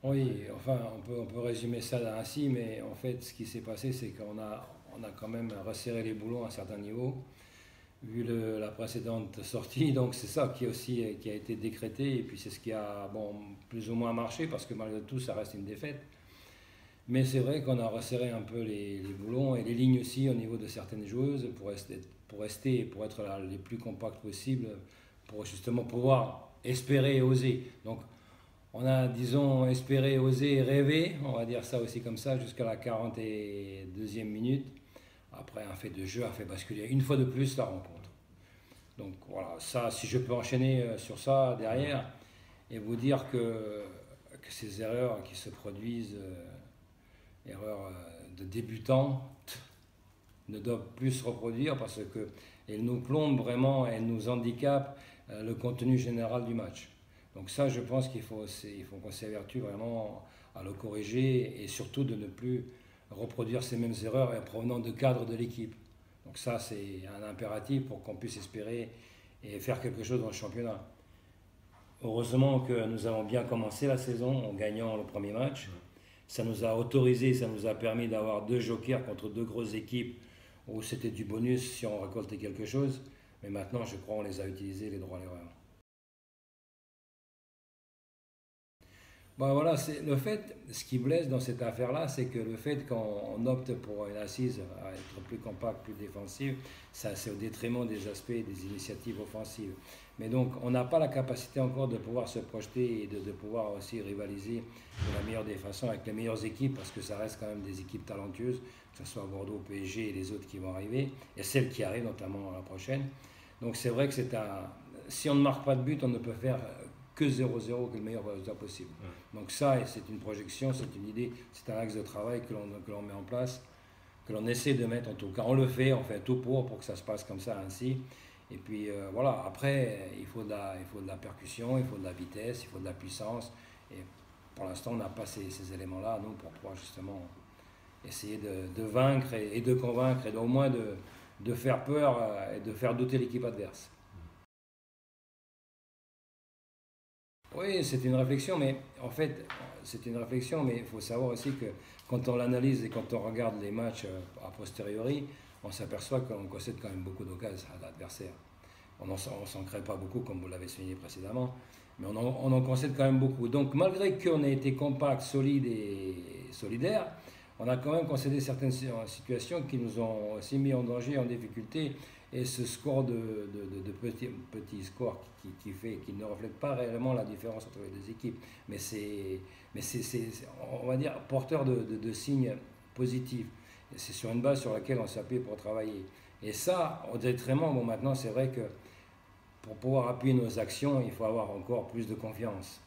Oui, enfin, on peut résumer ça ainsi, mais en fait, ce qui s'est passé, c'est qu'on a quand même resserré les boulons à un certain niveau, vu la précédente sortie. Donc, c'est ça qui, aussi, qui a été décrété, et puis c'est ce qui a, bon, plus ou moins marché, parce que malgré tout, ça reste une défaite. Mais c'est vrai qu'on a resserré un peu les boulons et les lignes aussi au niveau de certaines joueuses pour rester et pour être les plus compacts possible, pour justement pouvoir espérer et oser. Donc, on a, disons, espéré, osé, rêvé, on va dire ça aussi comme ça, jusqu'à la 42e minute. Après, un fait de jeu a fait basculer une fois de plus la rencontre. Donc voilà, ça, si je peux enchaîner sur ça derrière et vous dire que ces erreurs qui se produisent, erreurs de débutants, ne doivent plus se reproduire parce qu'elles nous plombent vraiment, elles nous handicapent le contenu général du match. Donc ça, je pense qu'il faut qu'on s'évertue vraiment à le corriger et surtout de ne plus reproduire ces mêmes erreurs provenant de cadres de l'équipe. Donc ça, c'est un impératif pour qu'on puisse espérer et faire quelque chose dans le championnat. Heureusement que nous avons bien commencé la saison en gagnant le premier match. Ça nous a autorisé, ça nous a permis d'avoir deux jokers contre deux grosses équipes où c'était du bonus si on récoltait quelque chose. Mais maintenant, je crois qu'on les a utilisés, les droits à l'erreur. Bon, voilà, c'est le fait, ce qui blesse dans cette affaire-là, c'est que le fait qu'on opte pour une assise à être plus compacte, plus défensive, ça c'est au détriment des aspects des initiatives offensives. Mais donc, on n'a pas la capacité encore de pouvoir se projeter et de pouvoir aussi rivaliser de la meilleure des façons avec les meilleures équipes, parce que ça reste quand même des équipes talentueuses, que ce soit Bordeaux, PSG et les autres qui vont arriver, et celles qui arrivent notamment la prochaine. Donc c'est vrai que si on ne marque pas de but, on ne peut faire que 0-0, que le meilleur résultat possible. Donc ça, c'est une projection, c'est une idée, c'est un axe de travail que l'on met en place, que l'on essaie de mettre en tout cas. On le fait, on fait tout pour que ça se passe comme ça, ainsi. Et puis voilà, après, il faut de la percussion, il faut de la vitesse, il faut de la puissance. Et pour l'instant, on n'a pas ces éléments-là, nous, pour pouvoir justement essayer de vaincre et de convaincre et au moins de faire peur et de faire douter l'équipe adverse. Oui, c'est une réflexion, mais en fait, c'est une réflexion, mais il faut savoir aussi que quand on l'analyse et quand on regarde les matchs a posteriori, on s'aperçoit qu'on concède quand même beaucoup d'occasions à l'adversaire. On ne s'en crée pas beaucoup, comme vous l'avez souligné précédemment, mais on en concède quand même beaucoup. Donc, malgré qu'on ait été compact, solide et solidaire, on a quand même concédé certaines situations qui nous ont aussi mis en danger, en difficulté. Et ce score de petit score qui ne reflète pas réellement la différence entre les deux équipes, mais c'est, on va dire, porteur de signes positifs. Et c'est sur une base sur laquelle on s'appuie pour travailler. Et ça, au détriment, bon, maintenant, c'est vrai que pour pouvoir appuyer nos actions, il faut avoir encore plus de confiance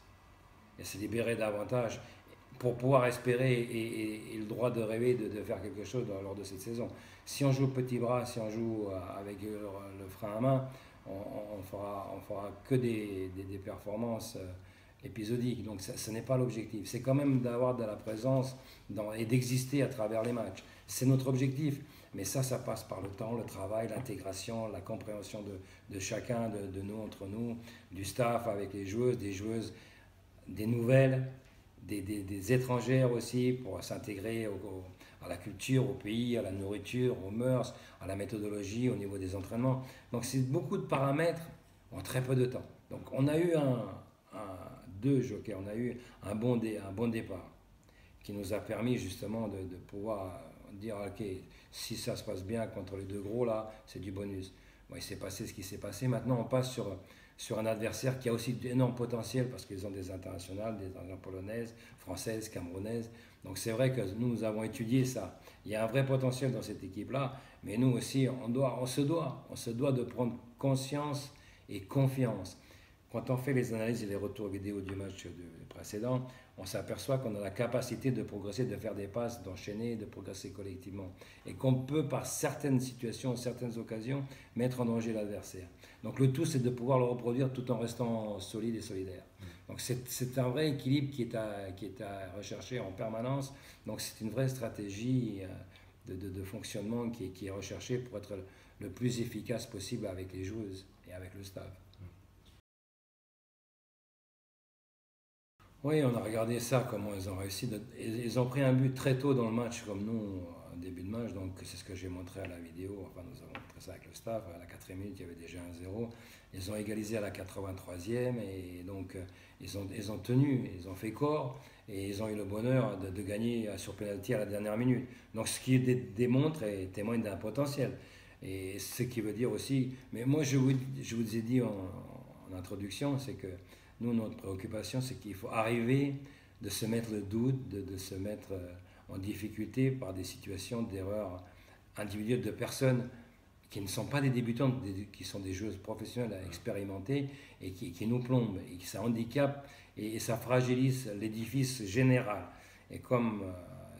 et se libérer davantage pour pouvoir espérer et le droit de rêver de faire quelque chose lors de cette saison. Si on joue petit bras, si on joue avec le frein à main, on fera que des performances épisodiques. Donc ce n'est pas l'objectif. C'est quand même d'avoir de la présence et d'exister à travers les matchs. C'est notre objectif. Mais ça passe par le temps, le travail, l'intégration, la compréhension de chacun, de nous, entre nous, du staff avec les joueuses, des joueuses, des nouvelles, des étrangères aussi pour s'intégrer à la culture, au pays, à la nourriture, aux mœurs, à la méthodologie, au niveau des entraînements. Donc c'est beaucoup de paramètres en très peu de temps. Donc on a eu deux jokers, on a eu un bon départ qui nous a permis justement de pouvoir dire ok, si ça se passe bien contre les deux gros là, c'est du bonus. Bon, il s'est passé ce qui s'est passé. Maintenant, on passe sur un adversaire qui a aussi d'énormes potentiels parce qu'ils ont des internationales, des internationales polonaises, françaises, camerounaises. Donc c'est vrai que nous avons étudié ça. Il y a un vrai potentiel dans cette équipe-là, mais nous aussi, on se doit de prendre conscience et confiance. Quand on fait les analyses et les retours vidéo du match précédent, on s'aperçoit qu'on a la capacité de progresser, de faire des passes, d'enchaîner, de progresser collectivement. Et qu'on peut, par certaines situations, certaines occasions, mettre en danger l'adversaire. Donc le tout, c'est de pouvoir le reproduire tout en restant solide et solidaire. Donc c'est un vrai équilibre qui est à rechercher en permanence. Donc c'est une vraie stratégie de fonctionnement qui est recherchée pour être le plus efficace possible avec les joueuses et avec le staff. Oui, on a regardé ça, comment ils ont réussi. Ils ont pris un but très tôt dans le match, comme nous, en début de match. Donc, c'est ce que j'ai montré à la vidéo. Enfin, nous avons montré ça avec le staff. À la 4e minute, il y avait déjà 1-0. Ils ont égalisé à la 83e. Et donc, ils ont tenu, ils ont fait corps. Et ils ont eu le bonheur de gagner sur pénalty à la dernière minute. Donc, ce qui démontre et témoigne d'un potentiel. Et ce qui veut dire aussi. Mais moi, je vous ai dit en introduction, c'est que nous, notre préoccupation, c'est qu'il faut arriver de se mettre le doute, de se mettre en difficulté par des situations d'erreurs individuelles de personnes qui ne sont pas des débutantes, qui sont des joueuses professionnelles expérimentées et qui nous plombent, et qui ça handicape et ça fragilise l'édifice général. Et comme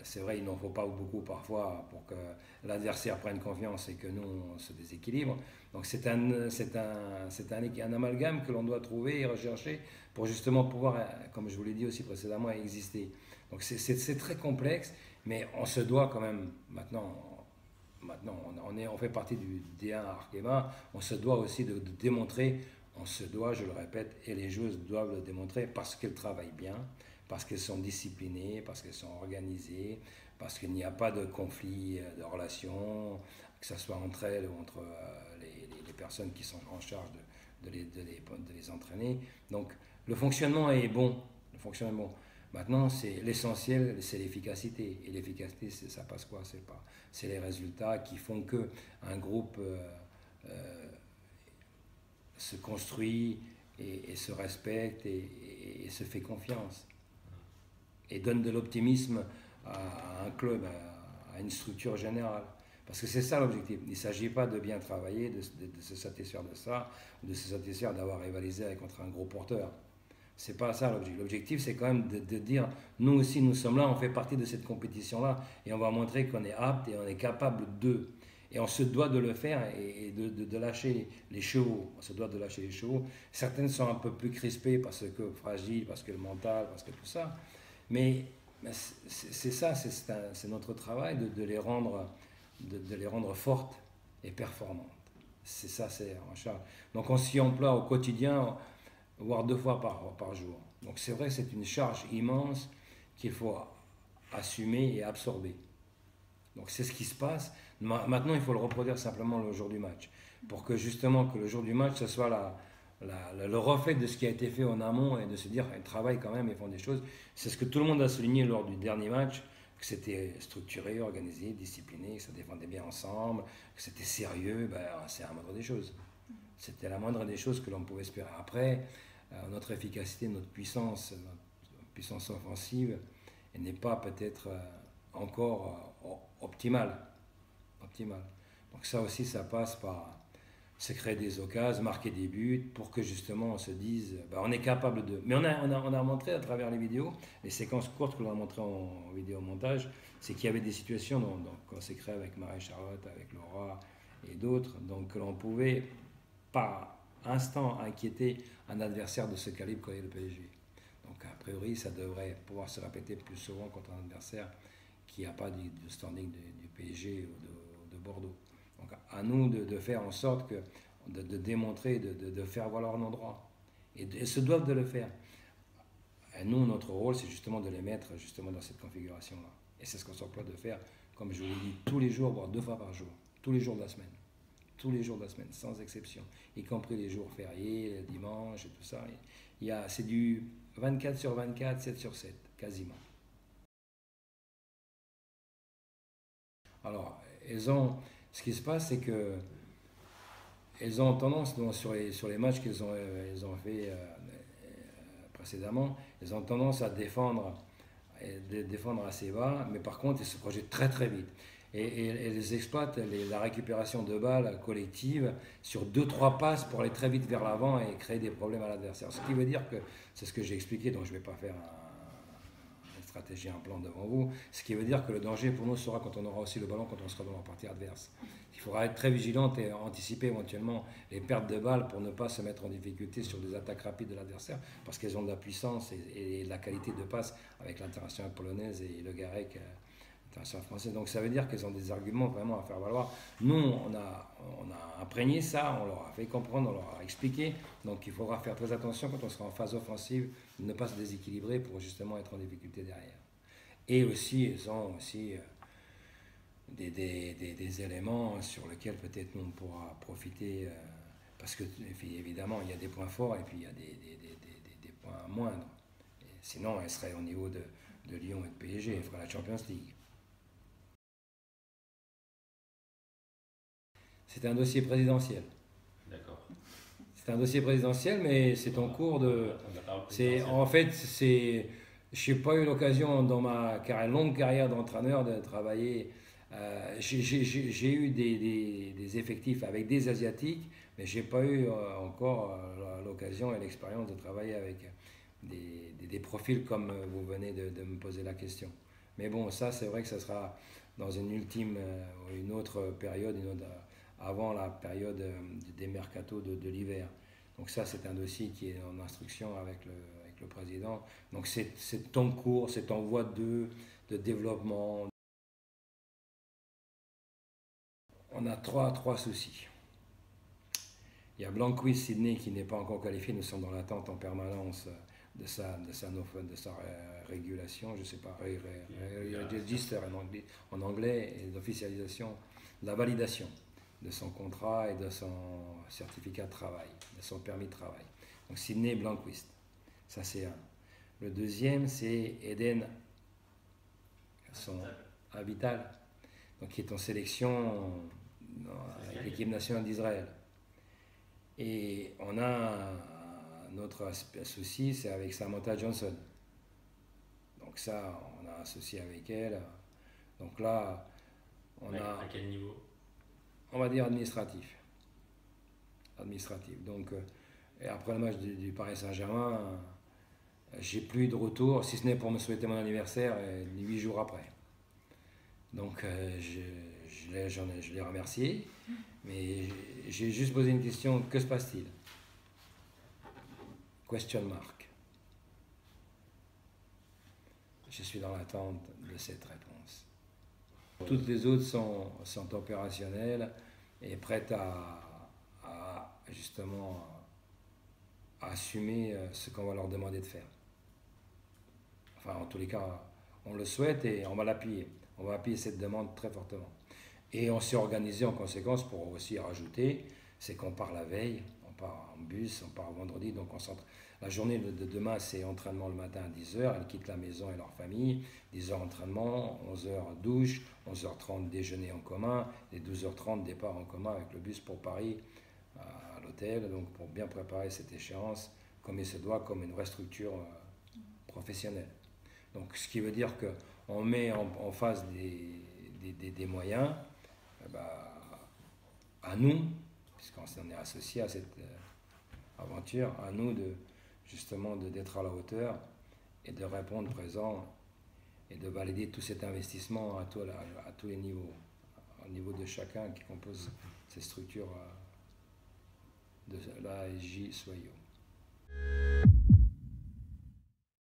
c'est vrai, il n'en faut pas beaucoup parfois pour que l'adversaire prenne confiance et que nous, on se déséquilibre. Donc c'est un amalgame que l'on doit trouver et rechercher pour justement pouvoir, comme je vous l'ai dit aussi précédemment, exister. Donc c'est très complexe, mais on se doit quand même, maintenant on fait partie du D1 à Arkema, on se doit aussi de démontrer, on se doit, je le répète, et les joueuses doivent le démontrer parce qu'elles travaillent bien, parce qu'elles sont disciplinées, parce qu'elles sont organisées, parce qu'il n'y a pas de conflit de relations, que ce soit entre elles ou entre les personnes qui sont en charge de les entraîner. Donc le fonctionnement est bon. Le fonctionnement est bon. Maintenant, l'essentiel, c'est l'efficacité. Et l'efficacité, ça passe quoi? C'est les résultats qui font que un groupe se construit et se respecte et se fait confiance. Et donne de l'optimisme à un club, à une structure générale. Parce que c'est ça l'objectif. Il ne s'agit pas de bien travailler, de se satisfaire de ça, ou de se satisfaire d'avoir rivalisé contre un gros porteur. C'est pas ça l'objectif. L'objectif, c'est quand même de dire, nous aussi, nous sommes là, on fait partie de cette compétition-là, et on va montrer qu'on est apte et on est capable de. Et on se doit de le faire et de lâcher les chevaux. On se doit de lâcher les chevaux. Certaines sont un peu plus crispées parce que fragiles, parce que le mental, parce que tout ça. Mais c'est ça, c'est notre travail de les rendre fortes et performantes. C'est ça, c'est en charge. Donc on s'y emploie au quotidien, voire 2 fois par jour. Donc c'est vrai que c'est une charge immense qu'il faut assumer et absorber. Donc c'est ce qui se passe. Maintenant, il faut le reproduire simplement le jour du match. Pour que justement, que le jour du match, ce soit le reflet de ce qui a été fait en amont et de se dire, ils travaillent quand même, ils font des choses. C'est ce que tout le monde a souligné lors du dernier match, que c'était structuré, organisé, discipliné, que ça défendait bien ensemble, que c'était sérieux. Ben, c'est la moindre des choses. C'était la moindre des choses que l'on pouvait espérer. Après, notre efficacité, notre puissance offensive, elle n'est pas peut-être encore optimale. Donc ça aussi, ça passe par se créer des occasions, marquer des buts, pour que justement on se dise, on est capable de. Mais on a montré à travers les vidéos, les séquences courtes que l'on a montrées en vidéo montage, c'est qu'il y avait des situations, donc on s'est créé avec Marie-Charlotte, avec Laura et d'autres, donc que l'on pouvait par instant inquiéter un adversaire de ce calibre qu'est le PSG. Donc a priori, ça devrait pouvoir se répéter plus souvent contre un adversaire qui n'a pas du standing du PSG ou de Bordeaux. Donc à nous de faire en sorte de démontrer, de faire valoir nos droits. Et se doivent de le faire. Et nous, notre rôle, c'est justement de les mettre justement dans cette configuration-là. Et c'est ce qu'on s'emploie de faire, comme je vous l'ai dit, tous les jours, voire 2 fois par jour. Tous les jours de la semaine. Tous les jours de la semaine, sans exception. Y compris les jours fériés, le dimanche et tout ça. C'est du 24/24, 7/7, quasiment. Alors, ce qui se passe, c'est que elles ont tendance, donc, sur les matchs qu'elles ont fait précédemment, elles ont tendance à défendre assez bas, mais par contre, elles se projettent très très vite. Et elles exploitent la récupération de balles collective sur 2-3 passes pour aller très vite vers l'avant et créer des problèmes à l'adversaire. Ce qui veut dire que, c'est ce que j'ai expliqué, donc je ne vais pas faire une stratégie, un plan devant vous, ce qui veut dire que le danger pour nous sera quand on aura aussi le ballon, quand on sera dans la partie adverse. Il faudra être très vigilant et anticiper éventuellement les pertes de balles pour ne pas se mettre en difficulté sur des attaques rapides de l'adversaire, parce qu'elles ont de la puissance et de la qualité de passe avec l'internationale polonaise et le Garek international français. Donc ça veut dire qu'ils ont des arguments vraiment à faire valoir. Nous, on a imprégné ça, on leur a fait comprendre, on leur a expliqué. Donc il faudra faire très attention quand on sera en phase offensive, de ne pas se déséquilibrer pour justement être en difficulté derrière. Et aussi, ils ont aussi des éléments sur lesquels peut-être nous on pourra profiter, parce que évidemment il y a des points forts et puis il y a des points moindres. Et sinon, elle serait au niveau de Lyon et de PSG, elle ferait la Champions League. C'est un dossier présidentiel. D'accord. C'est un dossier présidentiel, mais c'est en cours de. En fait, je n'ai pas eu l'occasion dans ma longue carrière d'entraîneur de travailler. J'ai eu des effectifs avec des Asiatiques, mais je n'ai pas eu encore l'occasion et l'expérience de travailler avec des profils comme vous venez de me poser la question. Mais bon, ça, c'est vrai que ça sera dans une autre période, avant la période des mercatos de l'hiver. Donc ça, c'est un dossier qui est en instruction avec le président. Donc c'est en cours, c'est en voie de développement. On a trois soucis. Il y a Blanquist Sydney qui n'est pas encore qualifié. Nous sommes dans l'attente en permanence de sa régulation, je ne sais pas, register en anglais, et d'officialisation, de la validation de son contrat et de son certificat de travail, de son permis de travail. Donc Sydney Blanquist, ça c'est un. Le deuxième, c'est Eden Avital, donc qui est en sélection avec l'équipe nationale d'Israël. Et on a un autre souci, c'est avec Samantha Johnson. Donc ça, on a associé avec elle. Donc là, on a... À quel niveau? On va dire administratif. Donc, et après le match du Paris Saint-Germain, j'ai plus de retour, si ce n'est pour me souhaiter mon anniversaire 8 jours après. Donc je l'ai remercié, mais j'ai juste posé une question, que se passe-t-il? Question mark. Je suis dans l'attente de cette réponse. Toutes les autres sont opérationnelles et prêtes à justement à assumer ce qu'on va leur demander de faire. Enfin, en tous les cas, on le souhaite et on va l'appuyer. On va appuyer cette demande très fortement. Et on s'est organisé en conséquence pour aussi rajouter, c'est qu'on part la veille, on part en bus, on part vendredi, donc la journée de demain, c'est entraînement le matin à 10h, elles quittent la maison et leur famille, 10h entraînement, 11h douche, 11h30 déjeuner en commun, et 12h30 départ en commun avec le bus pour Paris, à l'hôtel, donc pour bien préparer cette échéance, comme il se doit, comme une vraie structure professionnelle. Donc ce qui veut dire qu'on met en face des moyens, à nous, puisqu'on s'en est associé à cette aventure, à nous justement d'être à la hauteur et de répondre présent et de valider tout cet investissement à tous les niveaux, au niveau de chacun qui compose ces structures de l'ASJ Soyaux.